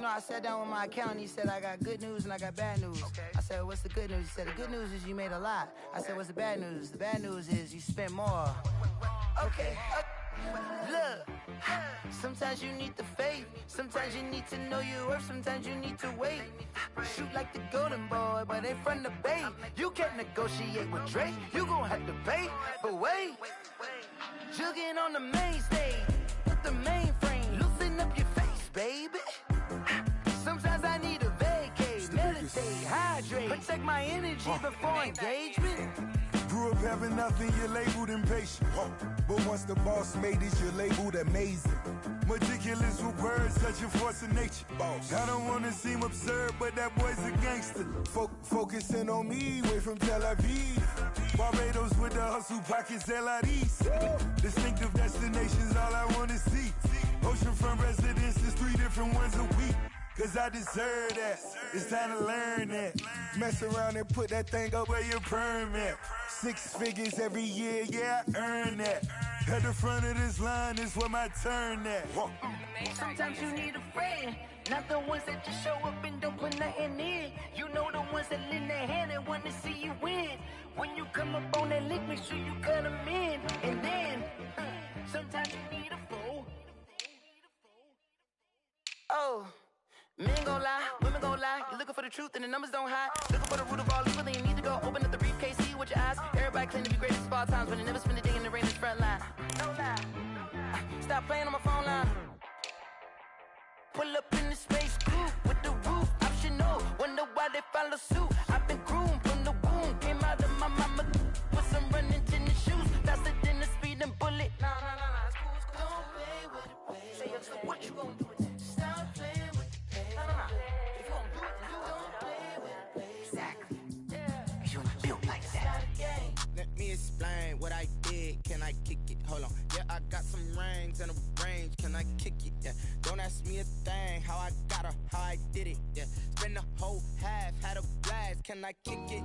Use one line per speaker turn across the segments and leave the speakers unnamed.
know, I sat down with my accountant. He said I got good news and I got bad news. Okay. I said, what's the good news? He said, the good news is you made a lot. I said, what's the bad news? The bad news is you spent more. Okay. Look, sometimes you need the faith. Sometimes you need to know your worth. Sometimes you need to wait. Shoot like the golden boy, but in front of the bay. You can't negotiate with Drake. You gon' have to pay. But wait, jugging on the main stage. Put the mainframe. Loosen up your face, baby. Sometimes I need a vacate. Meditate, hydrate. Protect my energy before engagement.
Grew up having nothing, you're labeled impatient. But once the boss made it, you're labeled amazing. Meticulous with words, such a force of nature. I don't wanna seem absurd, but that boy's a gangster. Focusing on me, way from Tel Aviv. Barbados with the hustle pockets, LIDs. Distinctive destinations, all I wanna see. Oceanfront residences, 3 different ones a week. Cause I deserve that, it's time to learn that. Mess around and put that thing up where your permit. 6 figures every year, yeah, I earn that. At the front of this line is where my turn at.
Sometimes you need a friend, not the ones that just show up and don't put nothing in. You know the ones that lend their hand and want to see you win. When you come up on that lick, make sure you cut them in. And then, sometimes you need a fool. Oh. Men gon' lie, women gon' lie. You're looking for the truth and the numbers don't hide. Looking for the root of all evil, then you need to go open up the briefcase, see with your eyes. Everybody claim to be greatest of all times, but they never spend a day in the rain in the front line. No lie. Stop playing on my phone line. Pull up in the space coupe with the roof optional. Wonder why they follow suit. I've been groomed from the womb. Came out of my mama with some running tennis shoes. Faster than the speeding bullet. Nah, it's cool, it's cool. Don't play with it, baby. Say, what you gon' do with it? Stop playing with it. If you don't do it, then you don't play with it, baby. Exactly. Yeah. You ain't built like that.
Let me explain what I did. Can I kick it? Hold on. Yeah, I got some rings and a range. Can I kick it? Yeah. Don't ask me a thing. How I got her, how I did it. Yeah. Spend the whole half, had a blast. Can I kick it?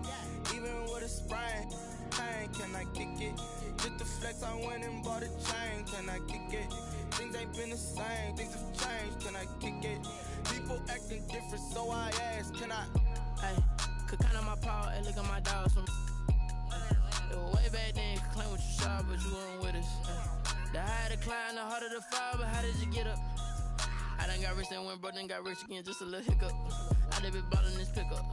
Even with a sprain. Pain, can I kick it? Just the flex, I went and bought a chain. Can I kick it? Things ain't been the same. Things have changed. Can I kick it? People acting different, so I ask, can I?
Hey, could count on my power and look at my dogs from. It was way back then, could claim what you saw, but you weren't with us. The higher the climb, the harder the fall, but how did you get up? I done got rich and went broke, then got rich again, just a little hiccup. I done been bought in this pickup.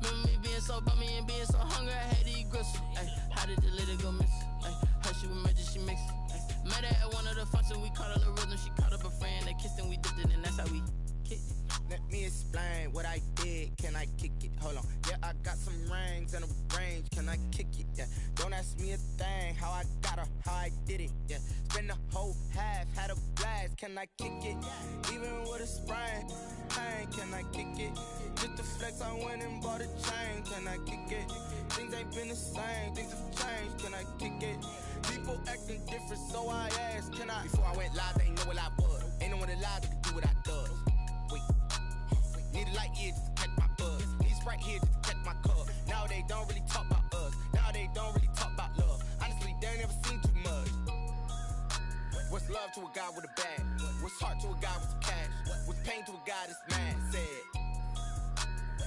Remember me being so bummy and being so hungry, I had to eat gristle. Ay, how did the lady go miss? Ay, her she was magic, she mixed. Met her at one of the functions, we caught her the rhythm, she caught up a friend, they kissed and we dipped it, and that's how we kicked it.
Let me explain what I did. Can I kick it? Hold on. Yeah, I got some rings and a range. Can I kick it? Yeah. Don't ask me a thing. How I got her, how I did it. Yeah. Spend the whole half, had a blast. Can I kick it? Even with a sprain. Pain, can I kick it? Just the flex, I went and bought a chain. Can I kick it? Things ain't been the same. Things have changed. Can I kick it? People acting different, so I asked, can I? Before I went live, they ain't know what I was. Ain't no one alive that could do what I does. Need a light here just to catch my buzz. Need Sprite here just to catch my cup. Now they don't really talk about us. Now they don't really talk about love. Honestly, they ain't never seen too much. What's love to a guy with a bag? What's heart to a guy with some cash? What's pain to a guy that's mad? Said.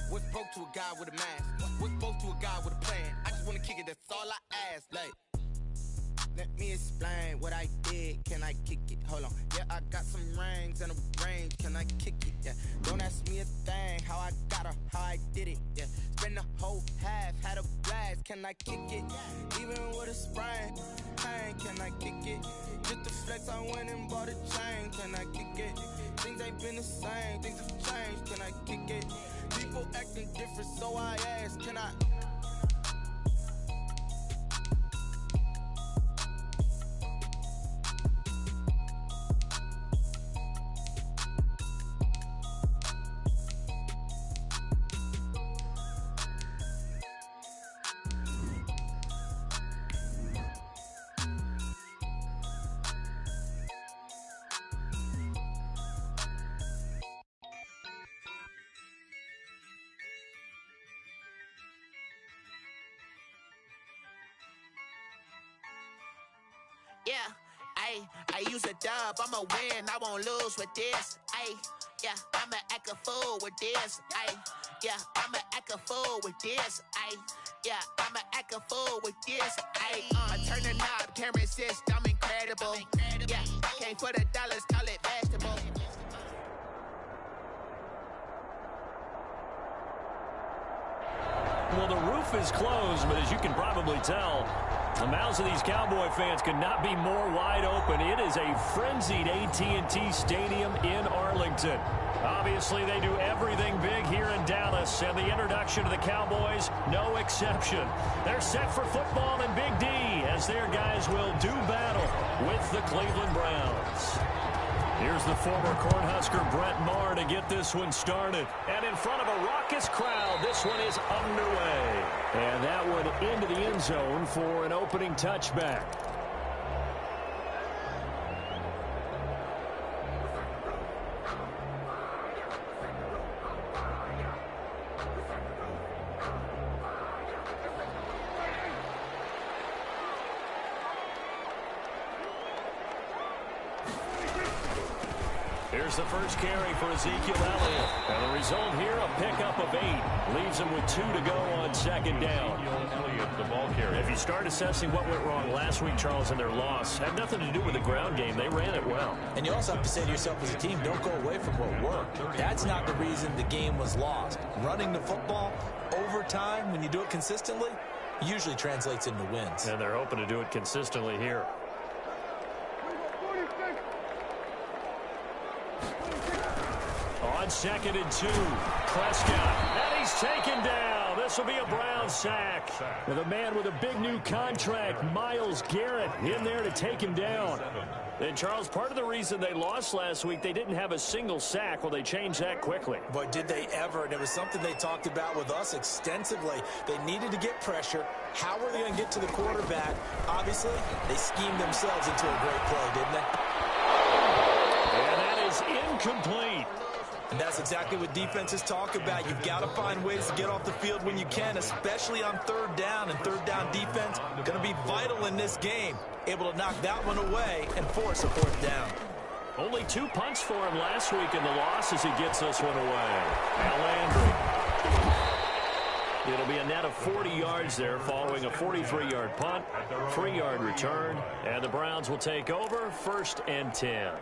What's broke to a guy with a mask? What's both to a guy with a plan? I just wanna kick it, that's all I ask. Like, let me explain what I did. Can I kick it? Hold on. Yeah, I got some rings and a range. Can I kick it? Yeah. Don't ask me a thing. How I got her, how I did it. Yeah. Spend the whole half, had a blast. Can I kick it? Even with a sprain. Pain, can I kick it? Just the flex, I went and bought a chain. Can I kick it? Things ain't been the same. Things have changed. Can I kick it? People acting different, so I ask, can I?
Yeah, I use a dub, I'ma win, I won't lose with this. Yeah, I'm
I'ma act a fool with this, ayy. Yeah, I'ma act a fool with this, ayy. Yeah, I'ma act a fool with this, ayy. I turn the knob, camera assist, I'm incredible. Yeah, came for the dollars, call it vegetable.
Well, the roof is closed, but as you can probably tell, the mouths of these Cowboy fans could not be more wide open. It is a frenzied AT&T Stadium in Arlington. Obviously, they do everything big here in Dallas, and the introduction to the Cowboys, no exception. They're set for football in Big D, as their guys will do battle with the Cleveland Browns. Here's the former Cornhusker Brett Maher to get this one started. And in front of a raucous crowd, this one is underway. And that one into the end zone for an opening touchback. Here's the first carry for Ezekiel Elliott. And the result here, a pickup of 8. Leaves him with 2 to go on second down. Elliott, the ball carrier. If you start assessing what went wrong last week, Charles, in their loss, had nothing to do with the ground game. They ran it well.
And you also have to say to yourself as a team, don't go away from what worked. That's not the reason the game was lost. Running the football over time, when you do it consistently, usually translates into wins.
And they're hoping to do it consistently here. On 2nd and 2, Prescott, and he's taken down. This will be a Brown sack. With a man with a big new contract, Myles Garrett, in there to take him down. And, Charles, part of the reason they lost last week, they didn't have a single sack. Well, they changed that quickly.
Boy, did they ever. And it was something they talked about with us extensively. They needed to get pressure. How were they going to get to the quarterback? Obviously, they schemed themselves into a great play, didn't they?
And that is incomplete.
And that's exactly what defenses talk about. You've got to find ways to get off the field when you can, especially on third down. And third down defense going to be vital in this game. Able to knock that one away and force a fourth down.
Only 2 punts for him last week in the loss as he gets this one away. Now Landry. It'll be a net of 40 yards there following a 43-yard punt, 3-yard return, and the Browns will take over 1st and 10.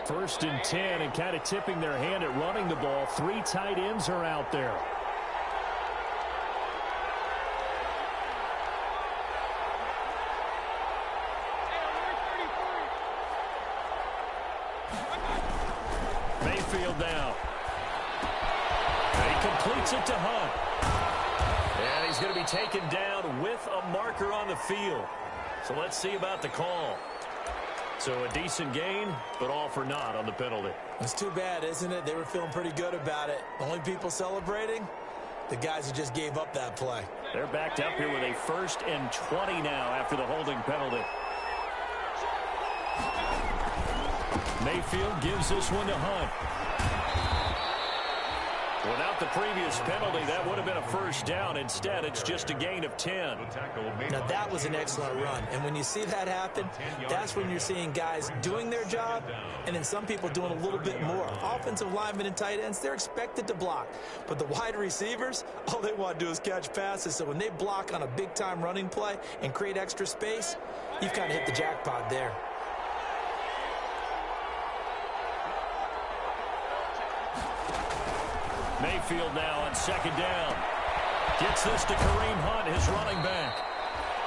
1st and 10, and kind of tipping their hand at running the ball. 3 tight ends are out there. Mayfield now. And he completes it to Hunt. And he's going to be taken down with a marker on the field. So let's see about the call. So a decent gain, but all for naught on the penalty.
It's too bad, isn't it? They were feeling pretty good about it. The only people celebrating, the guys who just gave up that play.
They're backed up here with a 1st and 20 now after the holding penalty. Mayfield gives this one to Hunt. Without the previous penalty, that would have been a 1st down. Instead, it's just a gain of 10.
Now, that was an excellent run. And when you see that happen, that's when you're seeing guys doing their job and then some people doing a little bit more. Offensive linemen and tight ends, they're expected to block. But the wide receivers, all they want to do is catch passes. So when they block on a big-time running play and create extra space, you've kind of hit the jackpot there.
Mayfield now on 2nd down. Gets this to Kareem Hunt, his running back.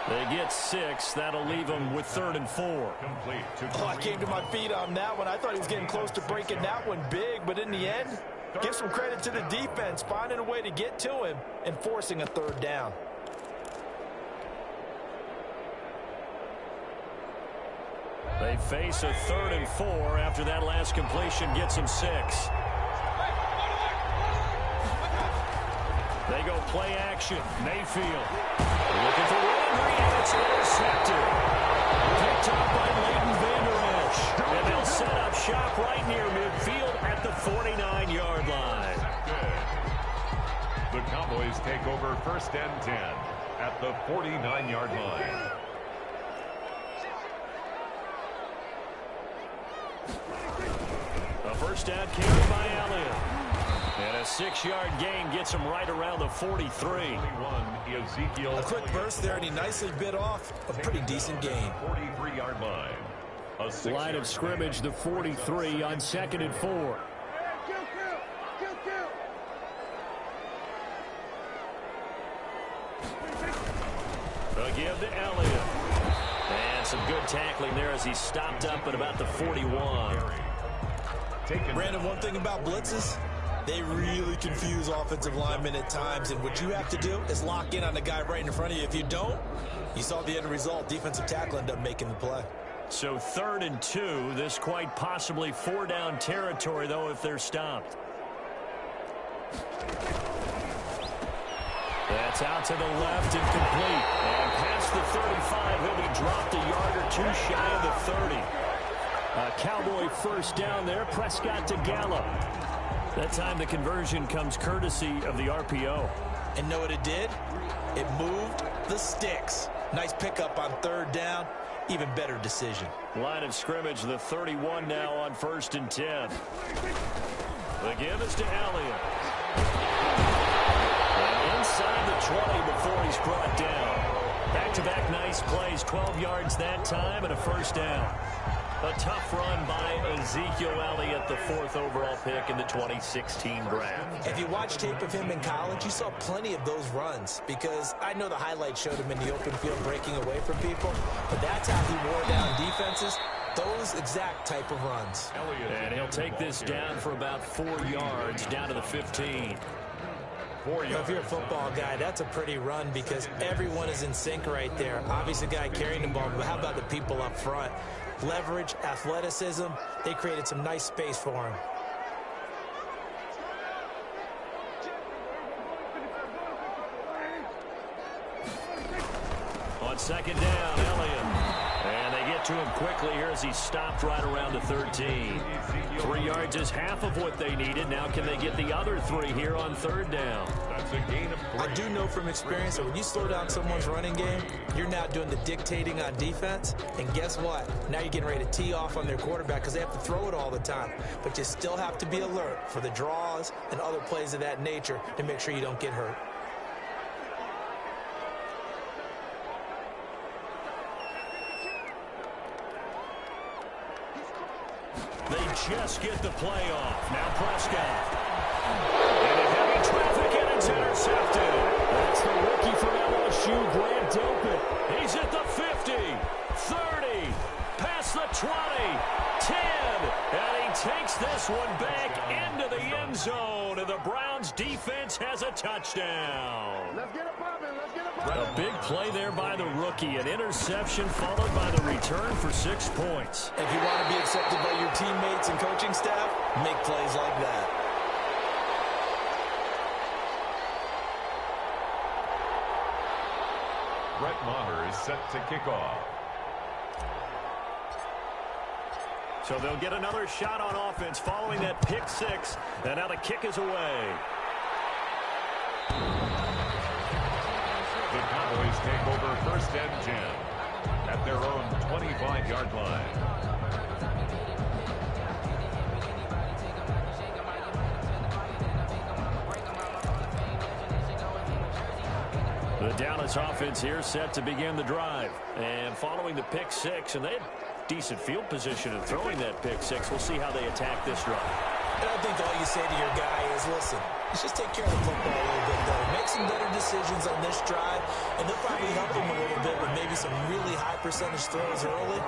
They get 6. That'll leave them with 3rd and 4.
Oh, I came to my feet on that one. I thought he was getting close to breaking that one big. But in the end, give some credit to the defense, finding a way to get to him and forcing a 3rd down.
They face a 3rd and 4 after that last completion gets them 6. They go play action. Mayfield looking for Landry, and it's intercepted. Picked up by Leighton Vander Esch. And they'll set up shop right near midfield at the 49-yard line.
The Cowboys take over 1st and 10 at the 49-yard line.
first down carry by Elliott. And a 6-yard gain gets him right around the 43.
A quick burst there, and he nicely bit off a pretty decent gain.
43-yard line.
Line of scrimmage, the 43 on 2nd and 4. A give to Elliott. And some good tackling there as he stopped up at about the 41.
Brandon, one thing about blitzes, they really confuse offensive linemen at times, and what you have to do is lock in on the guy right in front of you. If you don't, you saw the end result. Defensive tackle ended up making the play.
So 3rd and 2. This quite possibly 4-down territory, though, if they're stopped. That's out to the left and complete. And past the 35, he'll be dropped a yard or two shy of the 30. A Cowboy first down there. Prescott to Gallup. That time the conversion comes courtesy of the RPO.
And know what it did? It moved the sticks. Nice pickup on 3rd down. Even better decision.
Line of scrimmage, the 31 now on 1st and 10. The give is to Elliott. And inside the 20 before he's brought down. Back-to-back nice plays, 12 yards that time and a first down. A tough run by Ezekiel Elliott, the 4th overall pick in the 2016 draft.
If you watch tape of him in college, you saw plenty of those runs, because I know the highlights showed him in the open field breaking away from people, but that's how he wore down defenses, those exact type of runs.
And he'll take this down for about 4 yards, down to the 15.
If you're a football guy, that's a pretty run because everyone is in sync right there. Obviously, the guy carrying the ball, but how about the people up front? Leverage, athleticism, they created some nice space for him.
On 2nd down, Elliott. And they get to him quickly here as he stopped right around the 13. 3 yards is half of what they needed. Now can they get the other 3 here on 3rd down?
That's a gain of 3.
I do know from experience that when you slow down someone's running game, you're now doing the dictating on defense. And guess what? Now you're getting ready to tee off on their quarterback because they have to throw it all the time. But you still have to be alert for the draws and other plays of that nature to make sure you don't get hurt.
They just get the play off. Now Prescott. Into heavy traffic, and it's intercepted. That's the rookie from LSU, Grant Delpit. He's at the 50, 30, past the 20, 10, and he takes this one back into the end zone, and the Browns defense has a touchdown.
Let's get it poppin'. Let's get it poppin'.
A big play there by the rookie, an interception followed by the return for 6 points.
If you want to be accepted by your teammates and coaching staff, make plays like that.
Brett Maher is set to kick off.
So they'll get another shot on offense following that pick 6, and now the kick is away.
The Cowboys take over 1st and 10 at their own 25-yard line.
The Dallas offense here set to begin the drive. And following the pick 6, and they had decent field position in throwing that pick 6. We'll see how they attack this drive.
And I think all you say to your guy is, listen, let's just take care of the football a little bit better. Make some better decisions on this drive, and they'll probably help him a little bit with maybe some really high percentage throws early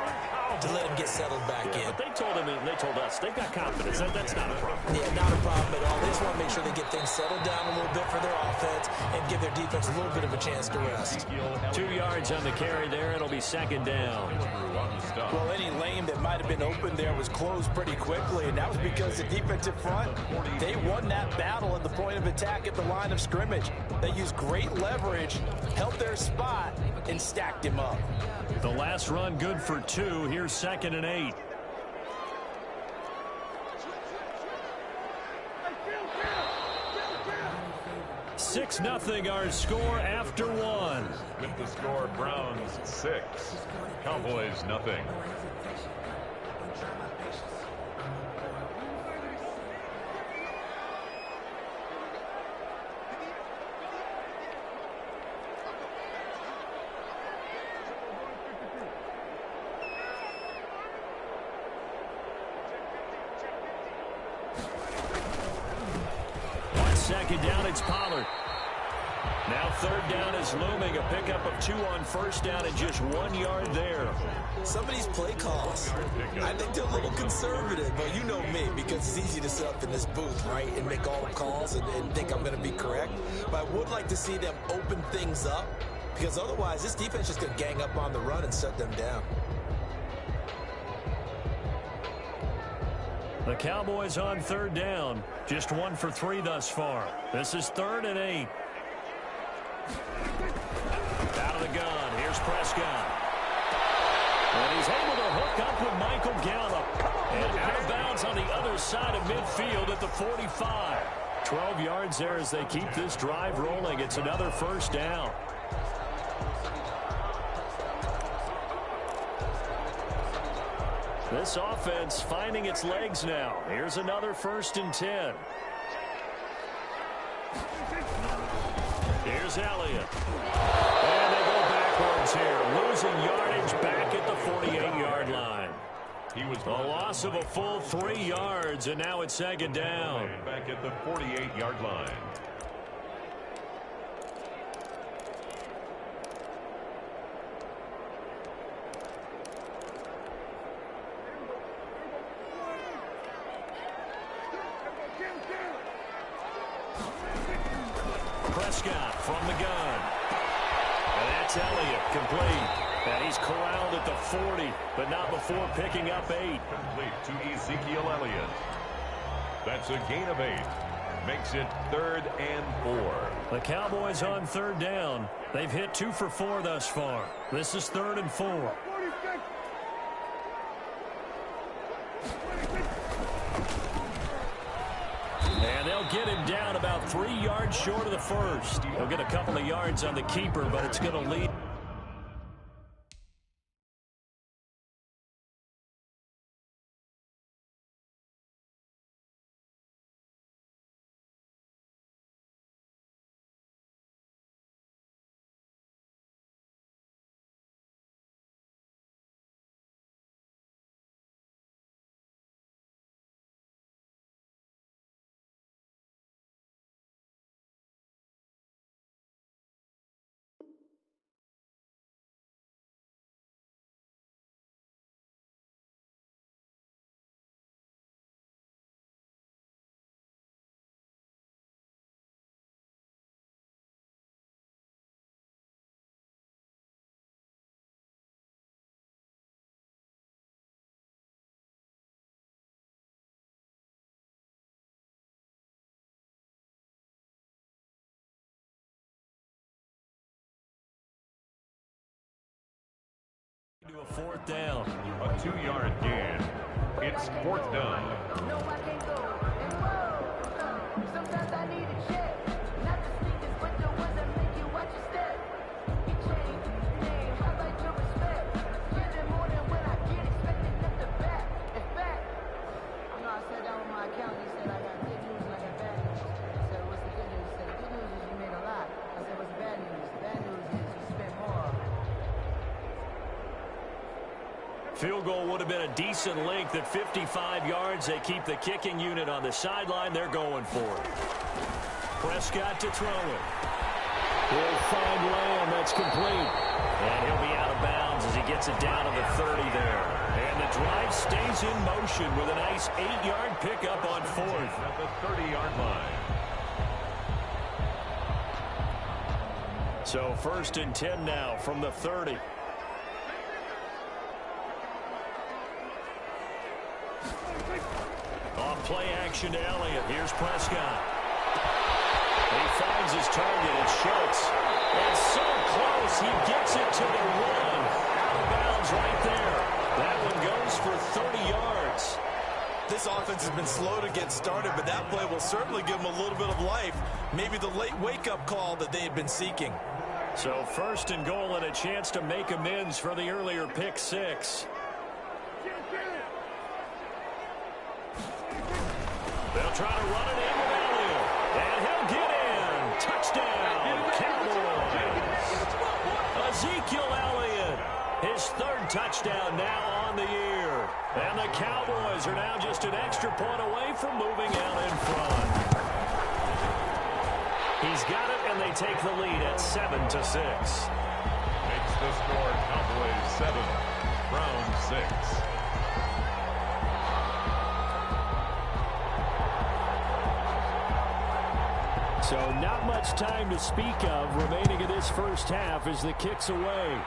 to let him get settled back in.
But they told him, and they told us, they've got confidence. That's not a problem.
Yeah, not a problem at all. They just want to make sure they get things settled down a little bit for their offense and give their defense a little bit of a chance to rest.
2 yards on the carry there. It'll be 2nd down.
Well, any lane that might have been open there was closed pretty quickly, and that was because the defensive front, they won that battle at the point of attack at the line of scrimmage. They used great leverage, held their spot, and stacked him up.
The last run good for 2. Here's 2nd and 8. Six nothing our score after 1.
With the score, Browns 6, Cowboys nothing.
Second down, it's Pollard. Now third down is looming. A pickup of 2 on first down and just 1 yard there.
Some of these play calls, I think they're a little conservative, but you know me, because it's easy to sit up in this booth, right, and make all the calls and think I'm going to be correct. But I would like to see them open things up, because otherwise this defense is going to gang up on the run and shut them down.
The Cowboys on third down. Just 1 for 3 thus far. This is 3rd and 8. Out of the gun. Here's Prescott. And he's able to hook up with Michael Gallup. And out of bounds on the other side of midfield at the 45. 12 yards there as they keep this drive rolling. It's another first down. This offense finding its legs now. Here's another 1st and 10. Here's Elliott. And they go backwards here. Losing yardage back at the 48-yard line.
He was
a loss of a full 3 yards, and now it's 2nd down.
Back at the 48-yard line.
Prescott from the gun. And that's Elliott, complete. And he's corralled at the 40, but not before picking up 8.
Complete to Ezekiel Elliott. That's a gain of 8. Makes it 3rd and 4.
The Cowboys on third down. They've hit 2 for 4 thus far. This is 3rd and 4. And they'll get him down about 3 yards short of the first. He'll get a couple of yards on the keeper, but it's going to lead. To a 4th down.
A 2-yard gain. It's 4th down.
No, I can't go. And whoa, sometimes I need a check. Not the sneakers, but the ones that make you watch your step. You change your name, I like your respect. Spending more than when I get expected at the back. In fact, I know I sat down with my accountant. He said I got good news and I got bad news. I said, what's the good news? He said, the good news is you made a lot. I said, what's the bad news? The bad news is you spent more.
Field goal would have been a decent length at 55 yards. They keep the kicking unit on the sideline. They're going for it. Prescott to throw it. He'll find Lamb. That's complete. And he'll be out of bounds as he gets it down to the 30 there. And the drive stays in motion with a nice 8-yard pickup on 4th.
At the 30-yard line.
So 1st and 10 now from the 30. Off play action to Elliott. Here's Prescott. He finds his target. It's Schultz. And so close. He gets it to the 1. Out of bounds right there. That one goes for 30 yards.
This offense has been slow to get started, but that play will certainly give them a little bit of life. Maybe the late wake-up call that they had been seeking.
So 1st and goal and a chance to make amends for the earlier pick 6. They'll try to run it in with Elliott. And he'll get in. Touchdown, Cowboys. Ezekiel Elliott, his 3rd touchdown now on the year. And the Cowboys are now just an extra point away from moving out in front. He's got it, and they take the lead at 7-6.
Makes the score Cowboys 7, Browns 6.
So not much time to speak of remaining in this first half as the kick's away.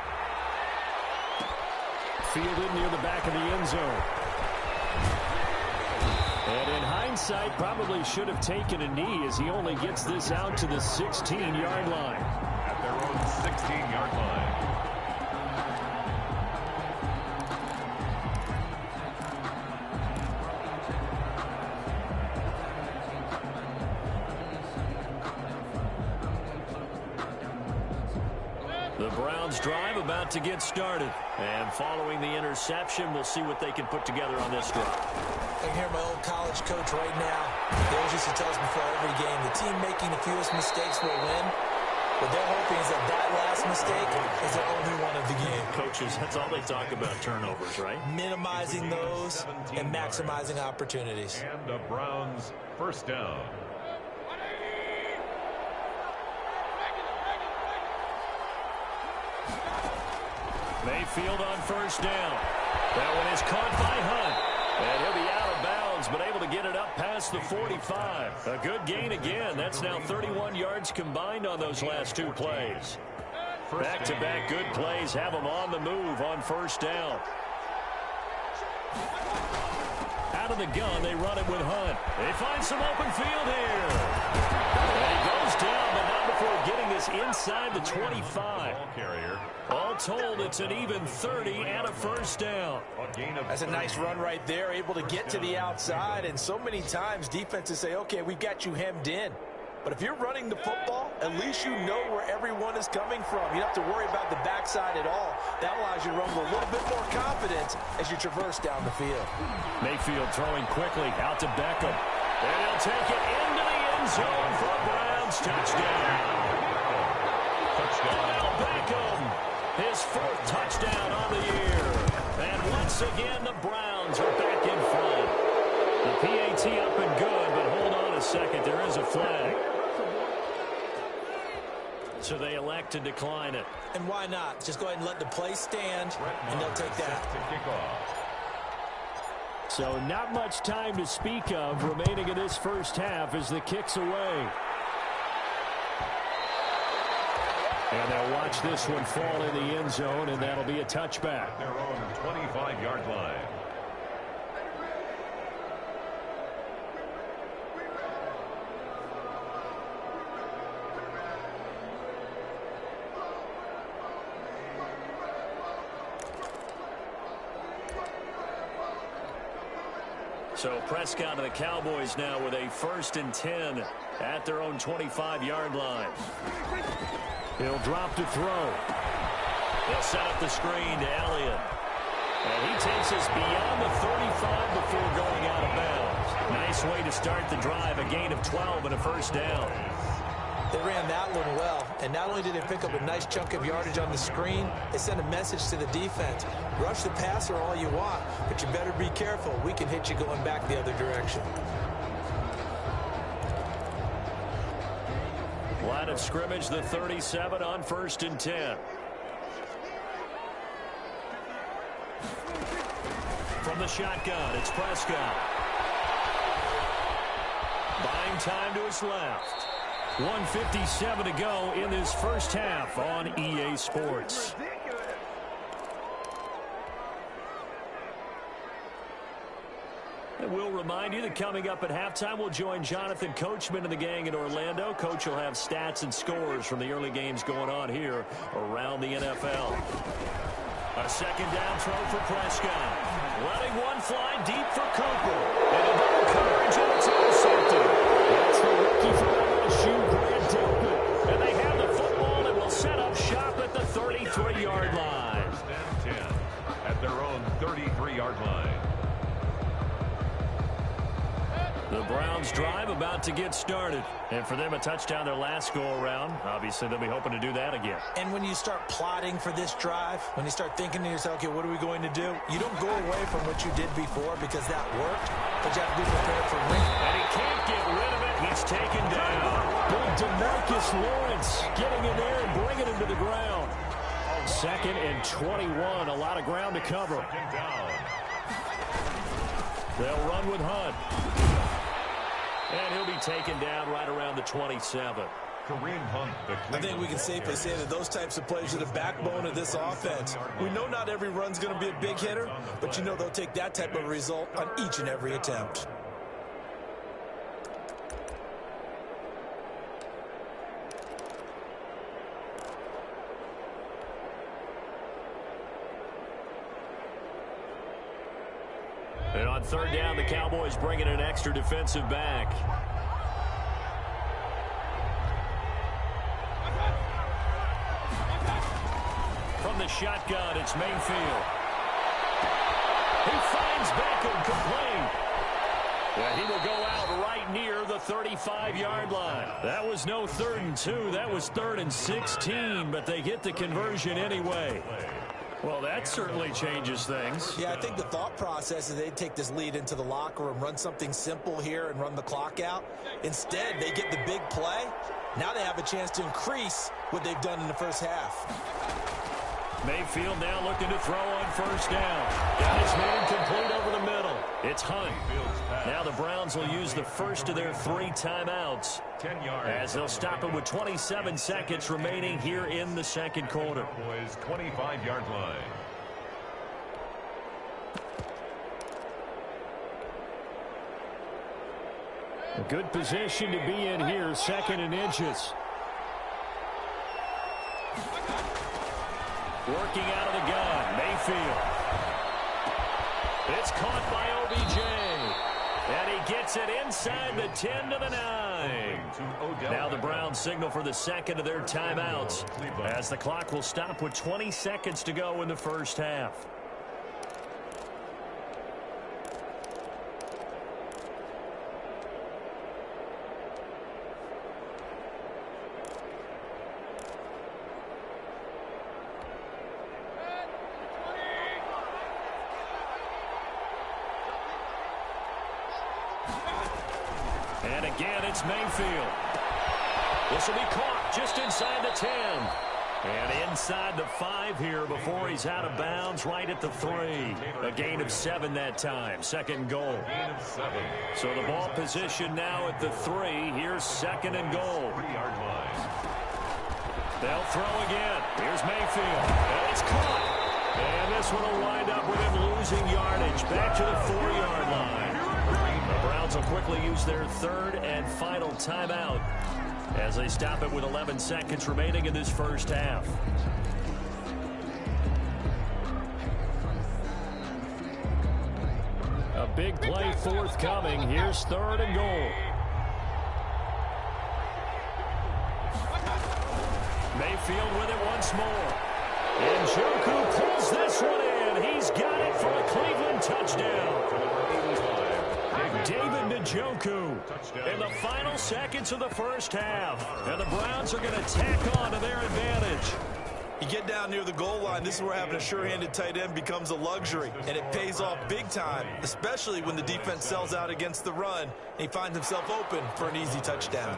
Fielded near the back of the end zone. And in hindsight, probably should have taken a knee as he only gets this out to the 16-yard line.
At their own 16-yard line.
The Browns drive about to get started. And following the interception, we'll see what they can put together on this drive.
I can hear my old college coach right now. He always used to tell us before every game, the team making the fewest mistakes will win. What they're hoping is that that last mistake is the only one of the game.
Coaches, that's all they talk about, turnovers, right?
Minimizing those and maximizing opportunities.
And the Browns first down.
Mayfield on first down. That one is caught by Hunt. And he'll be out of bounds, but able to get it up past the 45. A good gain again. That's now 31 yards combined on those last two plays. Back-to-back good plays have them on the move on first down. Out of the gun, they run it with Hunt. They find some open field here. And he goes down, but not before getting this inside the 25. All told, it's an even 30 and a first down.
That's a nice run right there, able to get to the outside. And so many times defenses say, okay, we've got you hemmed in. But if you're running the football, at least you know where everyone is coming from. You don't have to worry about the backside at all. That allows you to run with a little bit more confidence as you traverse down the field.
Mayfield throwing quickly out to Beckham. And he'll take it into the end zone for a Browns touchdown. Odell Beckham, his fourth touchdown on the year. And once again, the Browns are back in front. The PAT up and good, but hold on a second. There is a flag. So they elect to decline it.
And why not? Just go ahead and let the play stand, and they'll take that.
So not much time to speak of remaining in this first half as the kick's away. And they'll watch this one fall in the end zone, and that'll be a touchback.
Their own 25-yard line.
So Prescott and the Cowboys now with a 1st and 10 at their own 25-yard line. He'll drop to throw. They'll set up the screen to Elliott. And he takes us beyond the 35 before going out of bounds. Nice way to start the drive, a gain of 12 and a first down.
They ran that one well, and not only did they pick up a nice chunk of yardage on the screen, they sent a message to the defense. Rush the passer all you want, but you better be careful. We can hit you going back the other direction.
Line of scrimmage, the 37 on 1st and 10. From the shotgun, it's Prescott. Buying time to his left. 1:57 to go in this first half on EA Sports. And we'll remind you that coming up at halftime, we'll join Jonathan Coachman and the gang in Orlando. Coach will have stats and scores from the early games going on here around the NFL. A second down throw for Prescott. Letting one fly deep for Cooper. And a double coverage, and it's intercepted. That's the rookie from LSU, Grant Delpit. And they have the football and will set up shop at the 33-yard line.
1st and 10 at their own 33-yard line.
The Browns drive about to get started. And for them, a touchdown their last go-around. Obviously, they'll be hoping to do that again.
And when you start plotting for this drive, when you start thinking to yourself, okay, what are we going to do? You don't go away from what you did before because that worked, but you have to be prepared for winning.
And he can't get rid of it. He's taken down. Big DeMarcus Lawrence getting in there and bringing him to the ground. 2nd and 21. A lot of ground to cover. They'll run with Hunt. And he'll be taken down right around the 27.
Kareem Hunt,
I think we can safely say that those types of plays are the backbone of this offense. We know not every run's going to be a big hitter, but you know they'll take that type of result on each and every attempt.
And on 3rd down, the Cowboys bring in an extra defensive back. From the shotgun, it's Mayfield. He finds Beckham complete. And he will go out right near the 35-yard line. That was no 3rd and 2. That was 3rd and 16, but they get the conversion anyway. Well, that certainly changes things.
Yeah, I think the thought process is they'd take this lead into the locker room, run something simple here and run the clock out. Instead, they get the big play. Now they have a chance to increase what they've done in the first half.
Mayfield now looking to throw on 1st down. Got his man complete over the middle. It's Hunt. Now the Browns will use the first of their 3 timeouts as they'll stop it with 27 seconds remaining here in the 2nd quarter.
25-yard line.
A good position to be in here, 2nd and inches. Working out of the gun, Mayfield. It's caught by OBJ. And he gets it inside the 10 to the 9. Now the Browns signal for the 2nd of their timeouts as the clock will stop with 20 seconds to go in the first half. And again, it's Mayfield. This will be caught just inside the 10. And inside the 5 here before he's out of bounds, right at the 3. A gain of 7 that time. 2nd goal. So the ball position now at the 3. Here's 2nd and goal. They'll throw again. Here's Mayfield. And it's caught. And this one will wind up with him losing yardage. Back to the 4-yard line. The Browns will quickly use their 3rd and final timeout as they stop it with 11 seconds remaining in this first half. A big play forthcoming. Here's 3rd and goal. Mayfield with it once more. And Njoku pulls this one in. He's got it for a Cleveland touchdown. David Njoku in the final seconds of the first half. And the Browns are going to tack on to their advantage.
You get down near the goal line, this is where having a sure-handed tight end becomes a luxury, and it pays off big time, especially when the defense sells out against the run, and he finds himself open for an easy touchdown.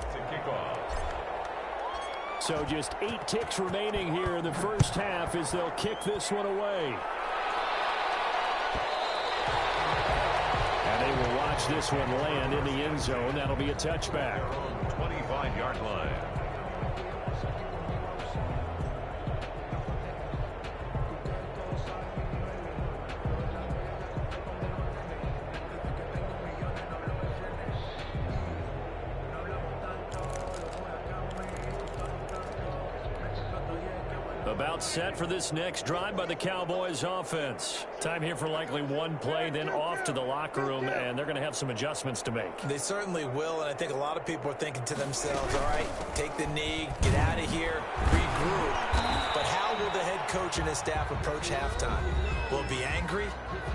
So just 8 ticks remaining here in the first half as they'll kick this one away. And they will watch this one land in the end zone. That'll be a touchback.
25-yard line.
About set for this next drive by the Cowboys offense. Time here for likely one play, then off to the locker room, and they're going to have some adjustments to make.
They certainly will, and I think a lot of people are thinking to themselves, all right, take the knee, get out of here, regroup. But how will the head coach and his staff approach halftime? Will it be angry?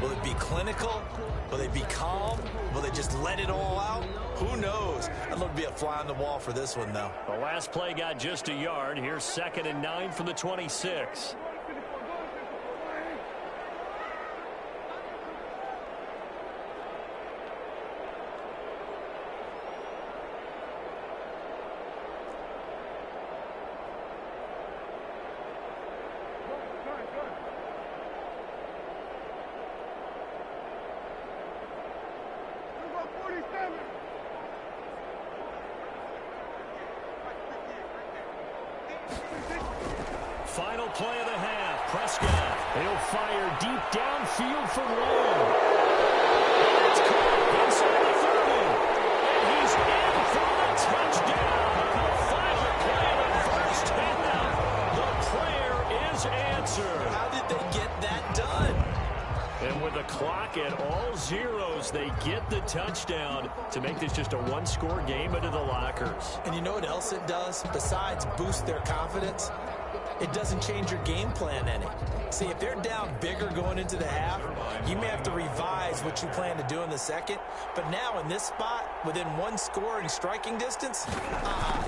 Will it be clinical? Will they be calm? Will they just let it all out? Who knows? I'd love to be a fly on the wall for this one, though.
The last play got just a yard. Here's 2nd and 9 from the 26. Final play of the half. Prescott. He'll fire deep downfield for Long. It's caught inside the 30. And he's in for the touchdown. The final play of the first half. The prayer is answered.
How did they get that done?
And with the clock at all zeros, they get the touchdown to make this just a one-score game into the lockers.
And you know what else it does? Besides boost their confidence, it doesn't change your game plan any. See, if they're down bigger going into the half, you may have to revise what you plan to do in the second. But now in this spot, within one score and striking distance,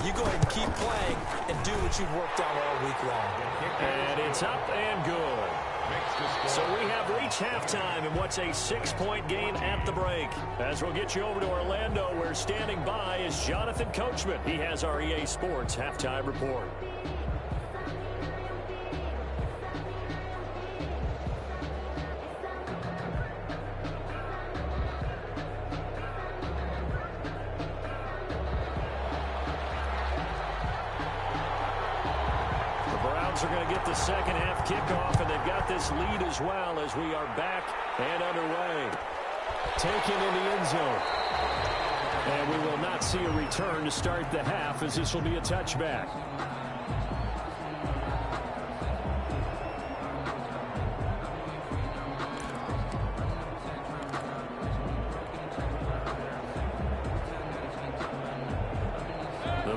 you go ahead and keep playing and do what you've worked on all week long.
And it's up and good. So we have reached halftime in what's a 6-point game at the break. As we'll get you over to Orlando, where standing by is Jonathan Coachman. He has our EA Sports halftime report. Are going to get the second half kickoff, and they've got this lead as well as we are back and underway. Taken in the end zone. And we will not see a return to start the half, as this will be a touchback.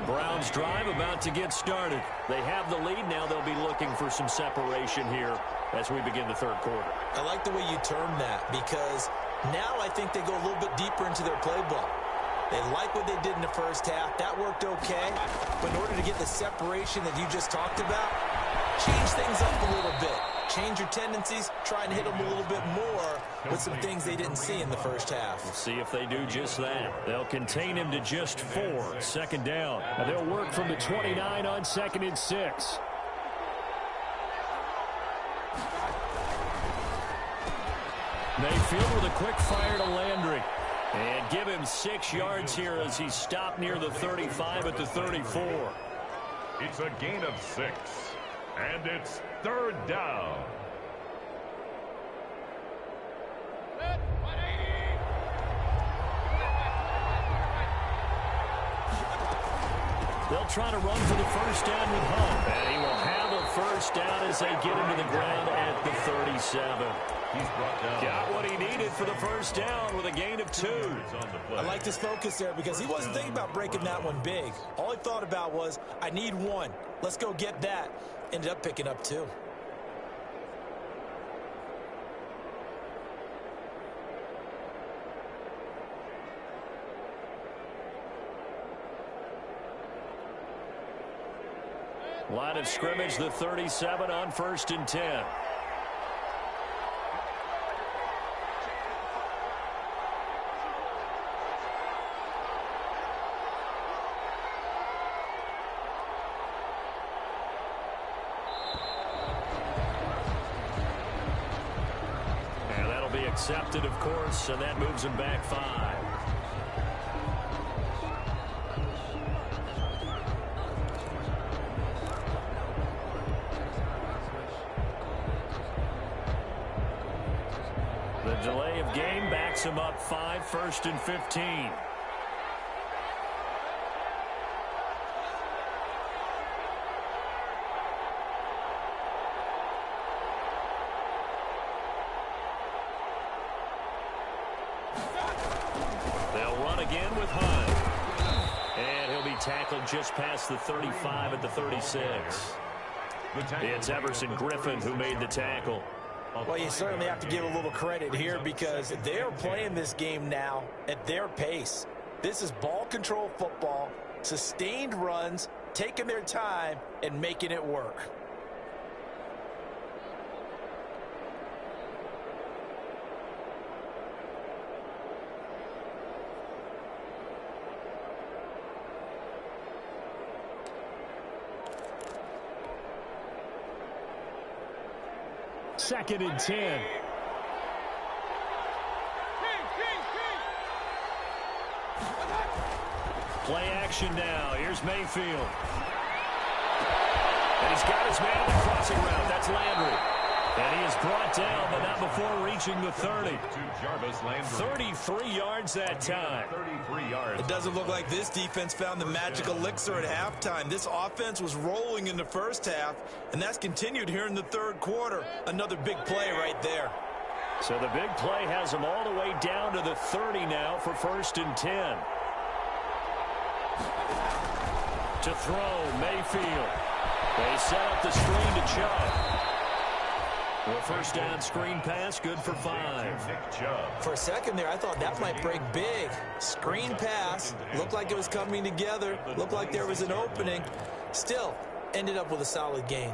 Browns drive about to get started. They have the lead. Now they'll be looking for some separation here as we begin the third quarter.
I like the way you termed that, because now I think they go a little bit deeper into their playbook. They like what they did in the first half. That worked okay. But in order to get the separation that you just talked about, change things up a little bit. Change your tendencies. Try and hit them a little bit more with some things they didn't see in the first half.
We'll see if they do just that. They'll contain him to just 4. Second down. And they'll work from the 29 on 2nd and 6. Mayfield with a quick fire to Landry. And give him 6 yards here as he's stopped near the 35 at the 34.
It's a gain of 6. And it's third down.
They'll try to run for the first down with Hunt. And he will have a first down as they get him to the ground at the 37.
He's brought down.
Got what he needed for the first down with a gain of 2.
I like this focus there because he wasn't thinking about breaking that one big. All he thought about was, I need 1. Let's go get that. Ended up picking up 2.
Line of scrimmage, the 37 on 1st and 10. And that'll be accepted, of course, and that moves him back 5. The delay of game backs him up 5, 1st and 15. They'll run again with Hunt. And he'll be tackled just past the 35 at the 36. It's Everson Griffin who made the tackle.
Well, you certainly have to give a little credit here because they're playing this game now at their pace. This is ball control football, sustained runs, taking their time, and making it work.
Second and 10. Play action now. Here's Mayfield. And he's got his man across crossing route. That's Landry. And he is brought down, but not before reaching the 30. 33 yards that time.
33 yards.
It doesn't look like this defense found the magic elixir at halftime. This offense was rolling in the first half, and that's continued here in the third quarter. Another big play right there.
So the big play has them all the way down to the 30 now for 1st and 10. To throw, Mayfield. They set up the screen to Chubb. Well, first down screen pass, good for 5.
For a second there, I thought that might break big. Screen pass, looked like it was coming together, looked like there was an opening. Still, ended up with a solid gain.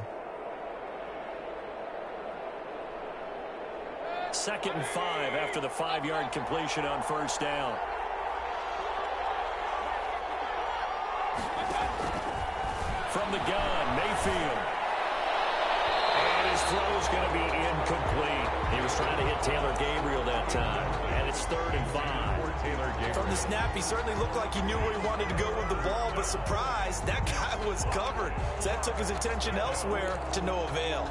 2nd and 5 after the 5-yard completion on first down. From the gun, Mayfield. And his throw is going to be incomplete. He was trying to hit Taylor Gabriel that time. And it's 3rd and 5.
From the snap, he certainly looked like he knew where he wanted to go with the ball, but surprise, that guy was covered. So that took his attention elsewhere to no avail.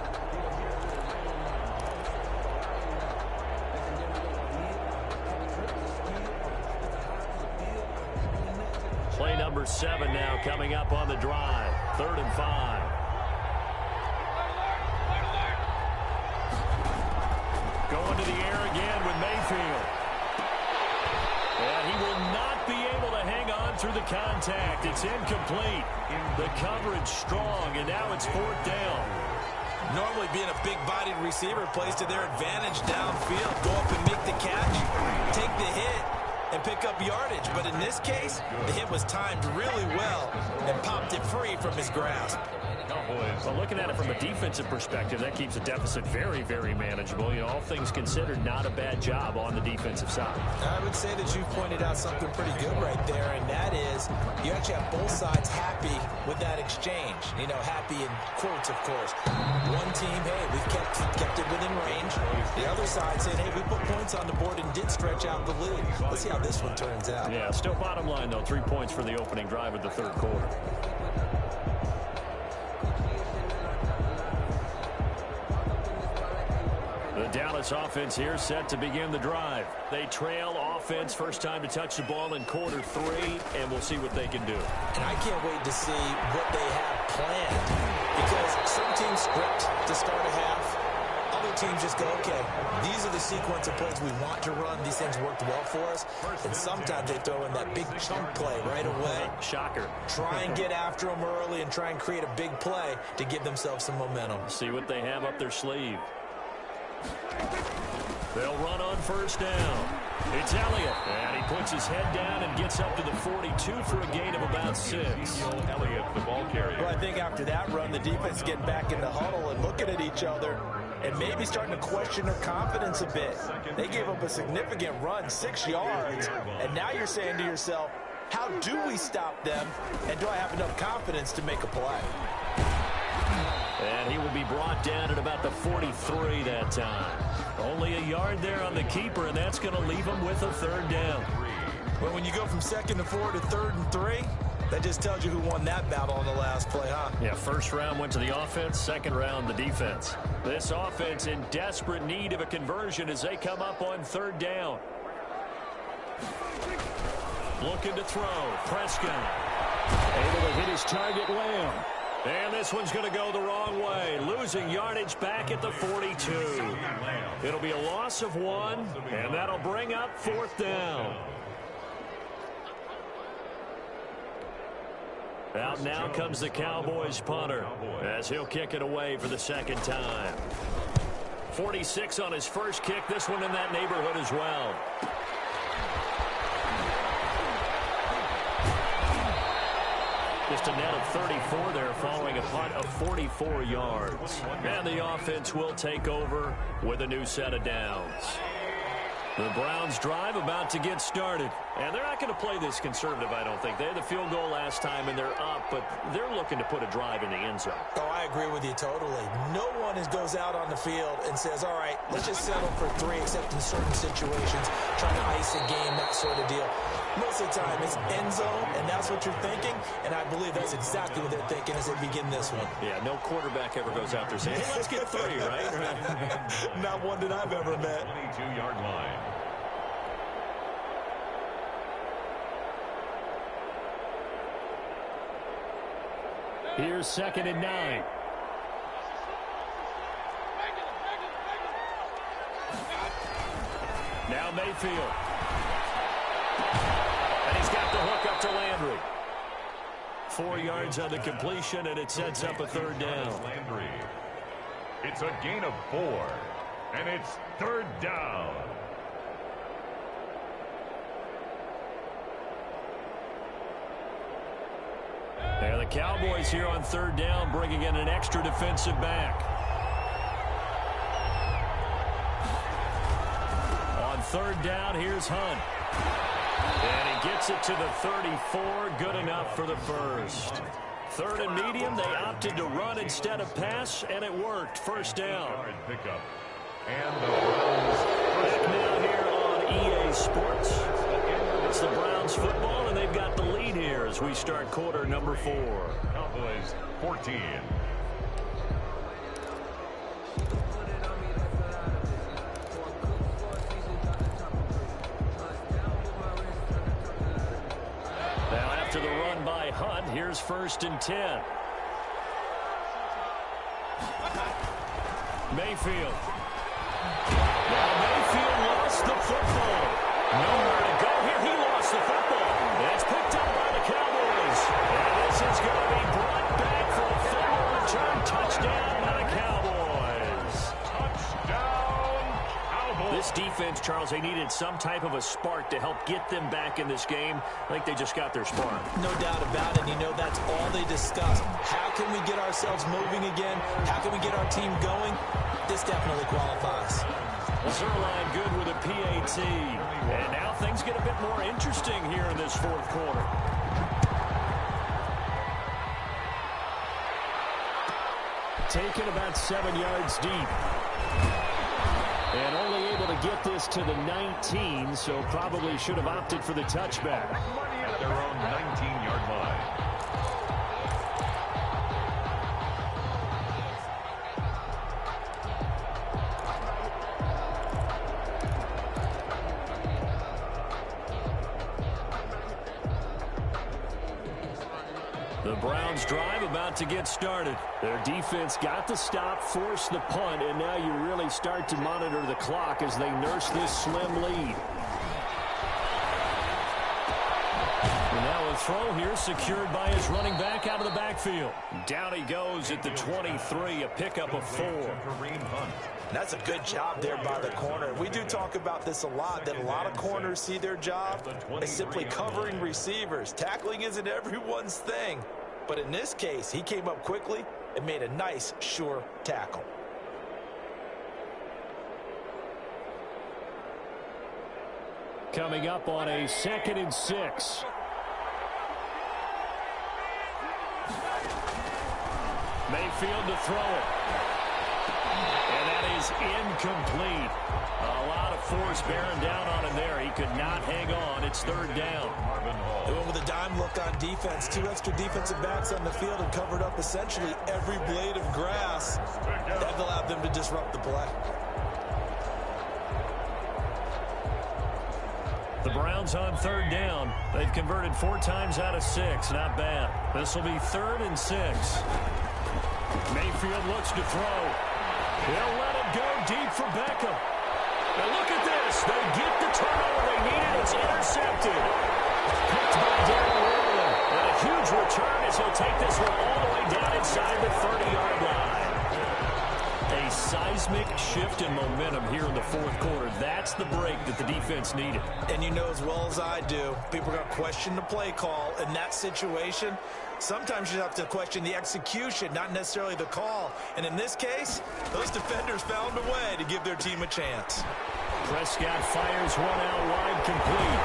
Play number 7 now coming up on the drive. 3rd and 5. Going to the air again with Mayfield. And he will not be able to hang on through the contact. It's incomplete. The coverage strong, and now it's 4th down.
Normally being a big-bodied receiver plays to their advantage downfield. Go up and make the catch, take the hit, and pick up yardage. But in this case, the hit was timed really well and popped it free from his grasp.
Well, looking at it from a defensive perspective, that keeps the deficit very, very manageable. You know, all things considered, not a bad job on the defensive side. I
would say that you pointed out something pretty good right there, and that is you actually have both sides happy with that exchange. You know, happy in quotes, of course. One team, hey, we've kept it within range. The other side saying, hey, we put points on the board and did stretch out the lead. Let's see how this one turns out.
Yeah, still bottom line, though, 3 points for the opening drive of the third quarter. The Dallas offense here set to begin the drive. They trail offense, first time to touch the ball in quarter 3, and we'll see what they can do.
And I can't wait to see what they have planned, because some teams script to start a half. Other teams just go, okay, these are the sequence of plays we want to run. These things worked well for us. And sometimes they throw in that big chunk play right away.
Shocker.
Try and get after them early and try and create a big play to give themselves some momentum.
See what they have up their sleeve. They'll run on first down. It's Elliott, and he puts his head down and gets up to the 42 for a gain of about 6.
Elliott, the ball carrier.
Well, I think after that run, the defense is getting back in the huddle and looking at each other and maybe starting to question their confidence a bit. They gave up a significant run, 6 yards, and now you're saying to yourself, how do we stop them, and do I have enough confidence to make a play?
And he will be brought down at about the 43 that time. Only a yard there on the keeper, and that's going to leave him with a 3rd down.
Well, when you go from 2nd and 4 to 3rd and 3, that just tells you who won that battle on the last play, huh?
Yeah, first round went to the offense, second round the defense. This offense in desperate need of a conversion as they come up on 3rd down. Looking to throw. Prescott able to hit his target, Lamb. And this one's going to go the wrong way. Losing yardage back at the 42. It'll be a loss of 1, and that'll bring up 4th down. Out now comes the Cowboys punter as he'll kick it away for the 2nd time. 46 on his first kick. This one in that neighborhood as well. Just a net of 34 there following a punt of 44 yards. And the offense will take over with a new set of downs. The Browns drive about to get started. And they're not going to play this conservative, I don't think. They had the field goal last time, and they're up, but they're looking to put a drive in the end zone.
Oh, I agree with you totally. No one goes out on the field and says, all right, let's just settle for 3, except in certain situations, trying to ice a game, that sort of deal.
Most of the time, it's end zone, and that's what you're thinking, and I believe that's exactly what they're thinking as they begin this one.
Yeah, no quarterback ever goes out there saying, hey, let's get 3, right?
Not one that I've ever met.
22-yard line.
Here's 2nd and 9. Now Mayfield. And he's got the hook up to Landry. 4 yards on the completion, and it sets up a 3rd down.
Landry. It's a gain of 4, and it's 3rd down.
There the Cowboys here on 3rd down, bringing in an extra defensive back. On 3rd down, here's Hunt. And he gets it to the 34, good enough for the first. 3rd and medium, they opted to run instead of pass, and it worked. 1st down.
Pickup. And the Browns
back now here on EA Sports. It's the Browns football, and they've got the lead here as we start quarter number 4.
Cowboys 14.
Now after the run by Hunt, here's 1st and 10. Mayfield. Now Mayfield lost the football. Nowhere to go here. He lost the football. And it's picked up by the Cowboys. And this is going to be brought back for a fumble return touchdown by the Cowboys.
Touchdown, Cowboys.
This defense, Charles, they needed some type of a spark to help get them back in this game. I think they just got their spark.
No doubt about it. You know, that's all they discussed. How can we get ourselves moving again? How can we get our team going? This definitely qualifies.
Zerline good with a PAT. And now things get a bit more interesting here in this 4th quarter. Taken about 7 yards deep. And only able to get this to the 19, so probably should have opted for the touchback.
At their own 19-yard line.
The Browns drive about to get started. Their defense got the stop, forced the punt, and now you really start to monitor the clock as they nurse this slim lead. And now a throw here secured by his running back out of the backfield. Down he goes at the 23, a pickup of 4.
That's a good job there by the corner. We do talk about this a lot, that a lot of corners see their job as simply covering receivers. Tackling isn't everyone's thing. But in this case, he came up quickly and made a nice, sure tackle.
Coming up on a 2nd and 6. Mayfield to throw it. And that is incomplete. A lot of force bearing down on him there. He could not hang on. It's 3rd down.
They went with a dime look on defense. 2 extra defensive backs on the field and covered up essentially every blade of grass. That allowed them to disrupt the play.
The Browns on 3rd down. They've converted 4 times out of 6. Not bad. This will be 3rd and 6. Mayfield looks to throw. They'll let it go deep for Beckham. And look at this. They get the turnover they needed. It's intercepted. Picked by Darren Waller. And a huge return as he'll take this one all the way down inside the 30-yard line. A seismic shift in momentum here in the 4th quarter. That's the break that the defense needed.
And you know as well as I do, people are going to question the play call in that situation. Sometimes you have to question the execution, not necessarily the call. And in this case, those defenders found a way to give their team a chance.
Prescott fires one out wide, complete.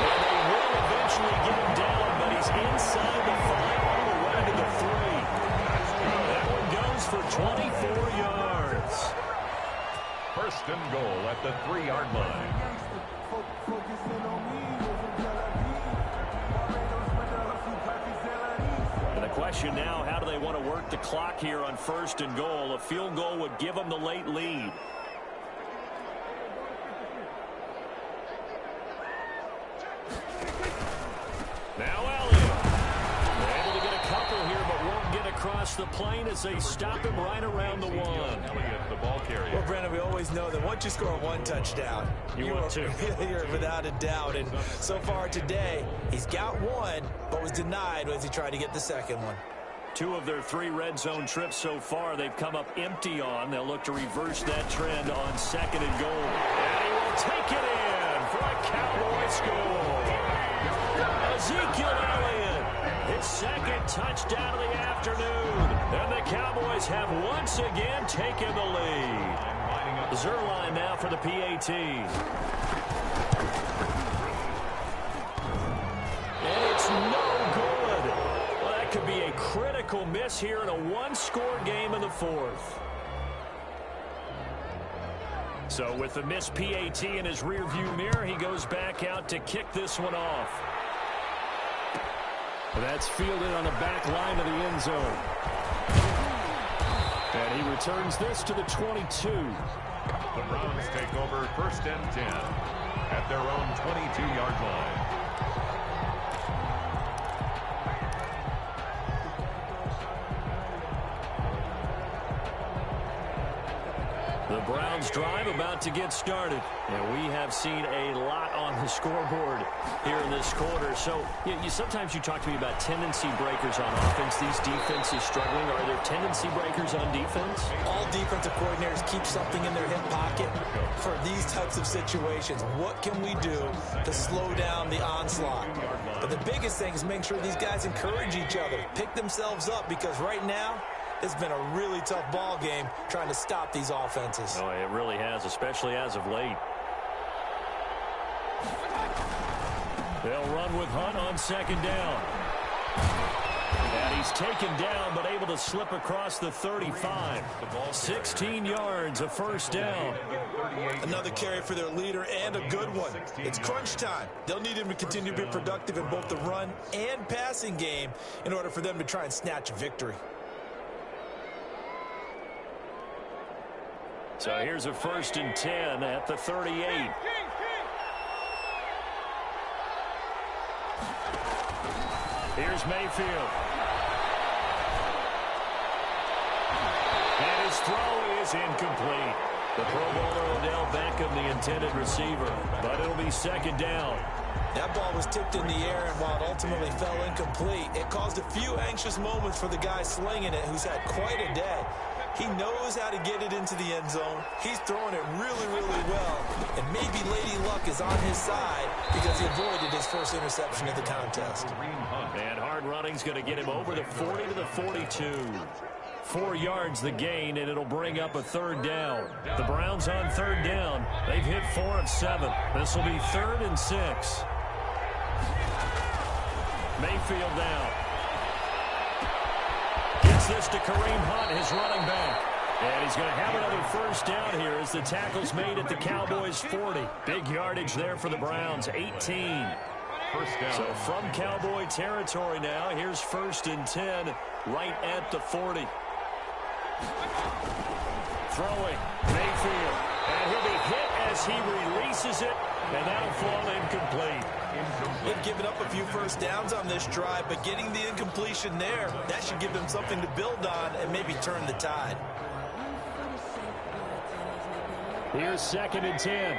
And they will eventually get him down, but he's inside the 5 all the way to the 3. That one goes for 24 yards.
1st and goal at the 3-yard line.
question now, how do they want to work the clock here on 1st and goal? A field goal would give them the late lead. Now Elliott. They're able to get a couple here, but won't get across the plane as they stop him right around the one.
Elliott, the ball carrier.
Well, Brandon, we always know that once you score one touchdown,
you want two.
You're without a doubt. And so far today, he's got one, but was denied as he tried to get the second one.
2 of their 3 red zone trips so far, they've come up empty on. They'll look to reverse that trend on 2nd and goal. And he will take it in for a Cowboy score. Ezekiel Elliott, his 2nd touchdown of the afternoon. And the Cowboys have once again taken the lead. Zerline now for the PAT. And it's no good. Well, that could be a critical miss here in a 1-score game in the 4th. So with the missed PAT in his rearview mirror, he goes back out to kick this one off. That's fielded on the back line of the end zone. And he returns this to the 22.
The Browns take over 1st and 10 at their own 22-yard line.
The Browns drive about to get started. And we have seen a lot on the scoreboard here in this quarter. So sometimes you talk to me about tendency breakers on offense. These defenses struggling. Are there tendency breakers on defense?
All defensive coordinators keep something in their hip pocket for these types of situations. What can we do to slow down the onslaught? But the biggest thing is make sure these guys encourage each other, pick themselves up, because right now, it's been a really tough ball game trying to stop these offenses.
Oh, it really has, especially as of late. They'll run with Hunt on 2nd down. And he's taken down, but able to slip across the 35. 16 yards, a 1st down.
Another carry for their leader, and a good one. It's crunch time. They'll need him to continue to be productive in both the run and passing game in order for them to try and snatch a victory.
So here's a 1st and 10 at the 38. Here's Mayfield. And his throw is incomplete. The Pro Bowler Odell Beckham, the intended receiver. But it'll be 2nd down.
That ball was tipped in the air, and while it ultimately fell incomplete, it caused a few anxious moments for the guy slinging it, who's had quite a day. He knows how to get it into the end zone. He's throwing it really, really well. And maybe Lady Luck is on his side because he avoided his first interception of the contest.
And hard running's going to get him over the 40 to the 42. 4 yards the gain, and it'll bring up a 3rd down. The Browns on 3rd down. They've hit 4 of 7. This will be 3rd and 6. Mayfield down. Gets this to Kareem Hunt, his running back. And he's going to have another 1st down here as the tackle's made at the Cowboys' 40. Big yardage there for the Browns, 18.
1st down.
So from Cowboy territory now, here's 1st and 10 right at the 40. Throwing, Mayfield. And he'll be hit as he releases it, and that'll fall incomplete.
They've given up a few 1st downs on this drive, but getting the incompletion there, that should give them something to build on and maybe turn the tide.
Here's 2nd and 10.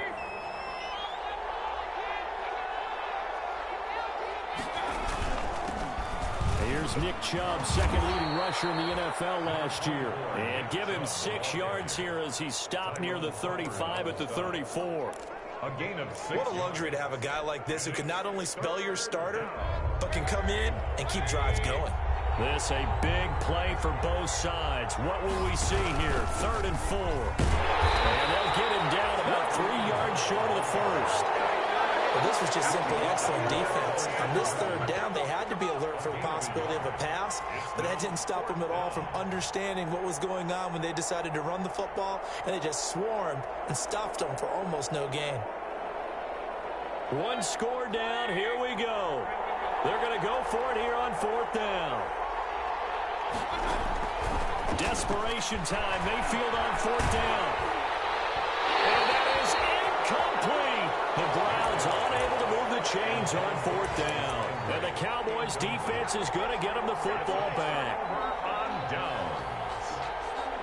Here's Nick Chubb, 2nd leading rusher in the NFL last year. And give him 6 yards here as he's stopped near the 35 at the 34.
A gain of 6.
What a luxury to have a guy like this who can not only spell your starter, but can come in and keep drives going.
This a big play for both sides. What will we see here? 3rd and 4. And they'll get him down about 3 yards short of the 1st.
Well, this was just simply excellent defense. On this 3rd down, they had to be alert for the possibility of a pass, but that didn't stop them at all from understanding what was going on when they decided to run the football, and they just swarmed and stuffed them for almost no gain.
1 score down. Here we go. They're going to go for it here on 4th down. Desperation time. Mayfield on 4th down. And that is incomplete. The Browns unable to move the chains on 4th down. And the Cowboys defense is going to get them the football back. On down.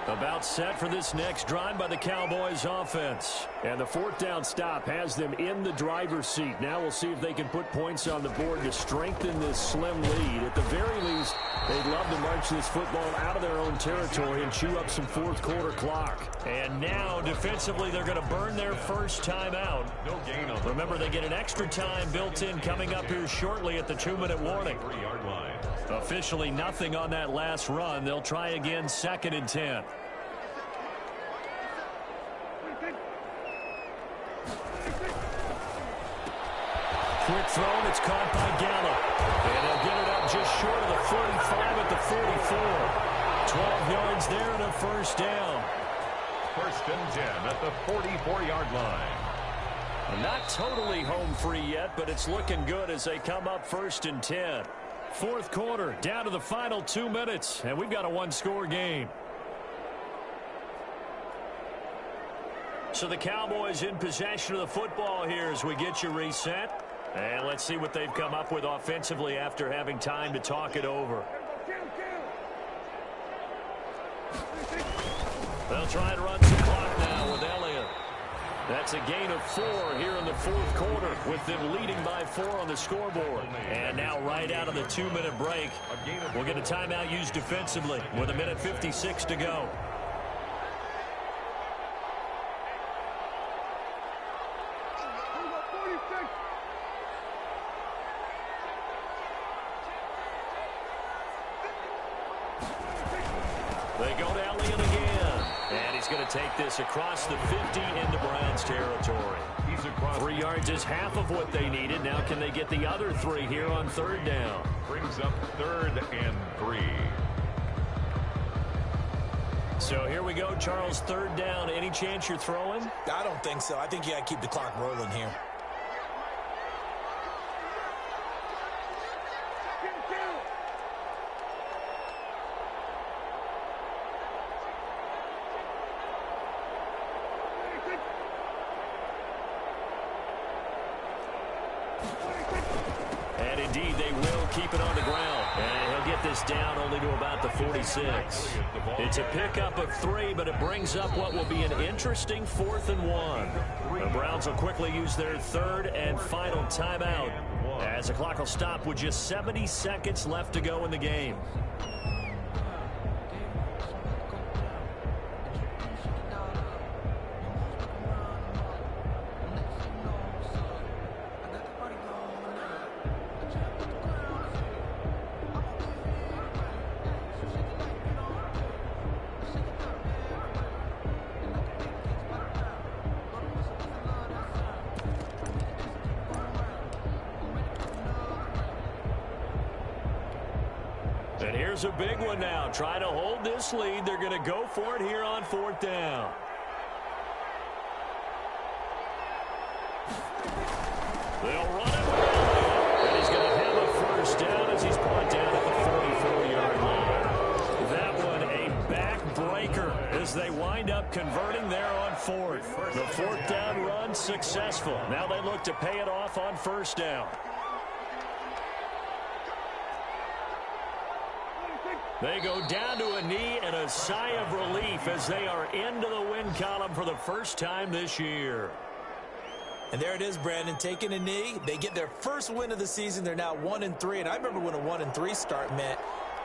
About set for this next drive by the Cowboys offense. And the 4th down stop has them in the driver's seat. Now we'll see if they can put points on the board to strengthen this slim lead. At the very least, they'd love to march this football out of their own territory and chew up some 4th quarter clock. And now, defensively, they're going to burn their first timeout. Remember, they get an extra time built in coming up here shortly at the 2-minute warning. Officially nothing on that last run. They'll try again 2nd and 10. Quick throw, and it's caught by Gallup. And they'll get it up just short of the 45 at the 44. 12 yards there and a first down.
1st and 10 at the 44-yard line.
Not totally home free yet, but it's looking good as they come up 1st and 10. 4th quarter, down to the final 2 minutes, and we've got a one-score game. So the Cowboys in possession of the football here as we get you reset. And let's see what they've come up with offensively after having time to talk it over. They'll try and run some clock now with Elliott. That's a gain of 4 here in the 4th quarter with them leading by 4 on the scoreboard. And now right out of the 2-minute break, we'll get a timeout used defensively with 1:56 to go. They go to Elliott again. And he's going to take this across the 50 into Browns territory. 3 yards is half of what they needed. Now can they get the other 3 here on 3rd down?
Brings up 3rd and 3.
So here we go, Charles, 3rd down. Any chance you're throwing?
I don't think so. I think you got to keep the clock rolling here.
And indeed, they will keep it on the ground. And he'll get this down only to about the 46. It's a pickup of 3, but it brings up what will be an interesting 4th and 1. The Browns will quickly use their 3rd and final timeout as the clock will stop with just 70 seconds left to go in the game. And here's a big one now. Try to hold this lead. They're going to go for it here on 4th down. They'll run it with Elliott. And he's going to have a first down as he's brought down at the 44-yard line. That one a back-breaker as they wind up converting there on 4th. The 4th down run successful. Now they look to pay it off on 1st down. They go down to a knee and a sigh of relief as they are into the win column for the first time this year.
And there it is, Brandon, taking a knee. They get their first win of the season. They're now 1-3. And I remember when a 1-3 start meant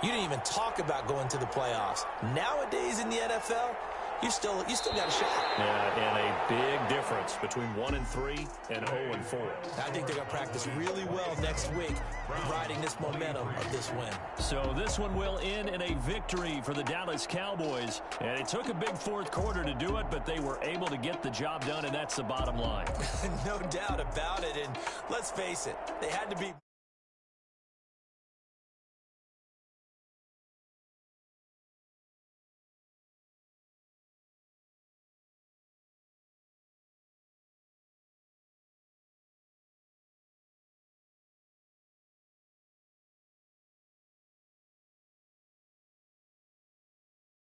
you didn't even talk about going to the playoffs. Nowadays in the NFL, you still got a shot.
Yeah, and a big difference between 1-3 and 0-4.
I think they're going to practice really well next week, riding this momentum of this win.
So this one will end in a victory for the Dallas Cowboys. And it took a big 4th quarter to do it, but they were able to get the job done, and that's the bottom line.
No doubt about it. And let's face it, they had to be